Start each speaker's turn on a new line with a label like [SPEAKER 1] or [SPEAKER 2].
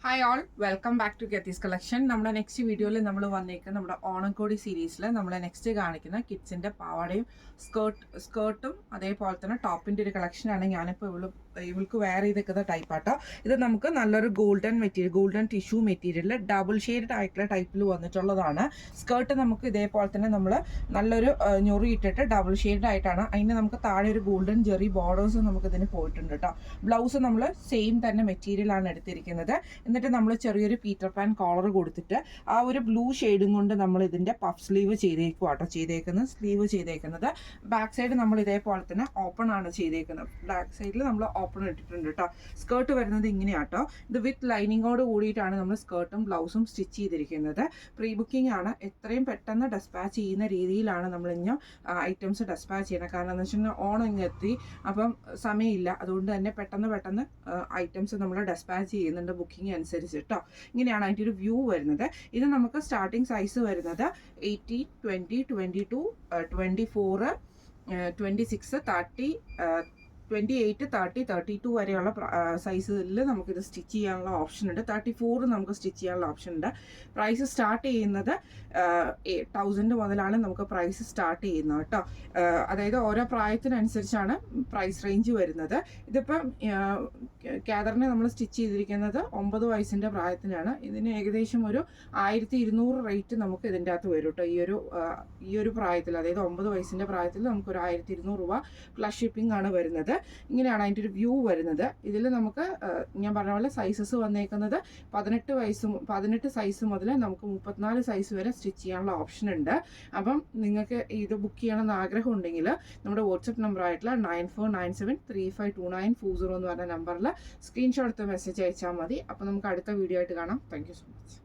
[SPEAKER 1] Hi all welcome back to Geethi's collection. നമ്മുടെ next വീഡിയോയിൽ നമ്മൾ വന്നേക്കുന്ന നമ്മുടെ ഓണക്കോടി സീരീസിൽ നമ്മൾ നെക്സ്റ്റ് കാണിക്കുന്ന കിഡ്സിൻ്റെ പാവാടയും സ്കേർട്ടും അതേപോലെ തന്നെ ടോപ്പിൻ്റെ ഒരു കളക്ഷനാണ് ഞാനിപ്പോൾ ഇവൾക്ക് വെയർ ചെയ്തേക്കുന്ന ടൈപ്പാട്ടോ. ഇത് നമുക്ക് നല്ലൊരു golden tissue material double shade ആയിട്ടുള്ള ടൈപ്പിൽ വന്നിട്ടുള്ളതാണ്. സ്കേർട്ട് നമുക്ക് ഇതേപോലെ തന്നെ നമ്മൾ നല്ലൊരു ഞൊറി ഇട്ടിട്ട് ഡബിൾ ഷെയ്ഡ് ആയിട്ടാണ്. അതിന് നമുക്ക് താഴെ ഒരു ഗോൾഡൻ ജെറി ബോർഡേഴ്സ് നമുക്ക് ഇതിന് പോയിട്ടുണ്ട് കേട്ടോ. ബ്ലൗസ് നമ്മൾ സെയിം തന്നെ മെറ്റീരിയലാണ് എടുത്തിരിക്കുന്നത്. എന്നിട്ട് നമ്മൾ ചെറിയൊരു പീറ്റർ പാൻ കോളർ കൊടുത്തിട്ട് ആ ഒരു ബ്ലൂ ഷെയ്ഡും കൊണ്ട് നമ്മൾ ഇതിൻ്റെ പഫ് സ്ലീവ് സ്ലീവ് ചെയ്തേക്കുന്നത്. ബാക്ക് സൈഡ് നമ്മൾ ഇതേപോലെ തന്നെ ഓപ്പൺ ആണ് ചെയ്തേക്കുന്നത്. ബാക്ക് സൈഡിൽ നമ്മൾ ഓപ്പൺ ഇട്ടിട്ടുണ്ട് കേട്ടോ. സ്കേർട്ട് വരുന്നത് ഇങ്ങനെയാട്ടോ. ഇത് വിത്ത് ലൈനിങ്ങോട് കൂടിയിട്ടാണ് നമ്മൾ സ്കേർട്ടും ബ്ലൗസും സ്റ്റിച്ച് ചെയ്തിരിക്കുന്നത്. പ്രീ ബുക്കിംഗ് ആണ്. എത്രയും പെട്ടെന്ന് ഡെസ്പാച്ച് ചെയ്യുന്ന രീതിയിലാണ് നമ്മൾ ഇനി ഐറ്റംസ് ഡെസ്പാച്ച് ചെയ്യുന്നത്. കാരണം എന്ന് വെച്ചാൽ ഓണം ഇങ്ങെത്തി, അപ്പം സമയമില്ല. അതുകൊണ്ട് തന്നെ പെട്ടെന്ന് ഐറ്റംസ് നമ്മൾ ഡെസ്പാച്ച് ചെയ്യുന്നുണ്ട് ബുക്കിംഗ് അനുസരിച്ച് കേട്ടോ. ഇങ്ങനെയാണ് അതിൻ്റെ ഒരു വ്യൂ വരുന്നത്. ഇത് നമുക്ക് സ്റ്റാർട്ടിങ് സൈസ് വരുന്നത് 18, 20, 22, 24, 26, 30, 28, 30, 32 വരെയുള്ള സൈസിൽ നമുക്കിത് സ്റ്റിച്ച് ചെയ്യാനുള്ള ഓപ്ഷൻ ഉണ്ട്. 34 നമുക്ക് സ്റ്റിച്ച് ചെയ്യാനുള്ള ഓപ്ഷൻ ഉണ്ട്. പ്രൈസ് സ്റ്റാർട്ട് ചെയ്യുന്നത് 1000 മുതലാണ് നമുക്ക് പ്രൈസ് സ്റ്റാർട്ട് ചെയ്യുന്നത് കേട്ടോ. അതായത് ഓരോ പ്രായത്തിനനുസരിച്ചാണ് പ്രൈസ് റേഞ്ച് വരുന്നത്. ഇതിപ്പം കാദറിനെ നമ്മൾ സ്റ്റിച്ച് ചെയ്തിരിക്കുന്നത് 9 വയസ്സിൻ്റെ പ്രായത്തിനാണ്. ഇതിന് ഏകദേശം ഒരു 1200 റേറ്റ് നമുക്ക് ഇതിൻ്റെ അകത്ത് വരും കേട്ടോ. ഈ ഒരു പ്രായത്തിൽ, അതായത് 9 വയസ്സിൻ്റെ പ്രായത്തിൽ നമുക്കൊരു 1200 രൂപ പ്ലസ് ഷിപ്പിംഗ് ആണ് വരുന്നത്. ഇങ്ങനെയാണ് അതിൻ്റെ ഒരു വ്യൂ വരുന്നത്. ഇതിൽ നമുക്ക് ഞാൻ പറഞ്ഞ പോലെ സൈസസ് വന്നേക്കുന്നത് 18 സൈസ് മുതൽ നമുക്ക് 34 സൈസ് വരെ സ്റ്റിച്ച് ചെയ്യാനുള്ള ഓപ്ഷൻ ഉണ്ട്. അപ്പം നിങ്ങൾക്ക് ഇത് ബുക്ക് ചെയ്യണമെന്ന് ആഗ്രഹം ഉണ്ടെങ്കിൽ നമ്മുടെ വാട്സപ്പ് നമ്പർ ആയിട്ടുള്ള 9497352940 എന്ന് പറഞ്ഞ നമ്പറിൽ സ്ക്രീൻഷോട്ട് എടുത്ത് മെസ്സേജ് അയച്ചാൽ മതി. അപ്പോൾ നമുക്ക് അടുത്ത വീഡിയോ ആയിട്ട് കാണാം. Thank you so much.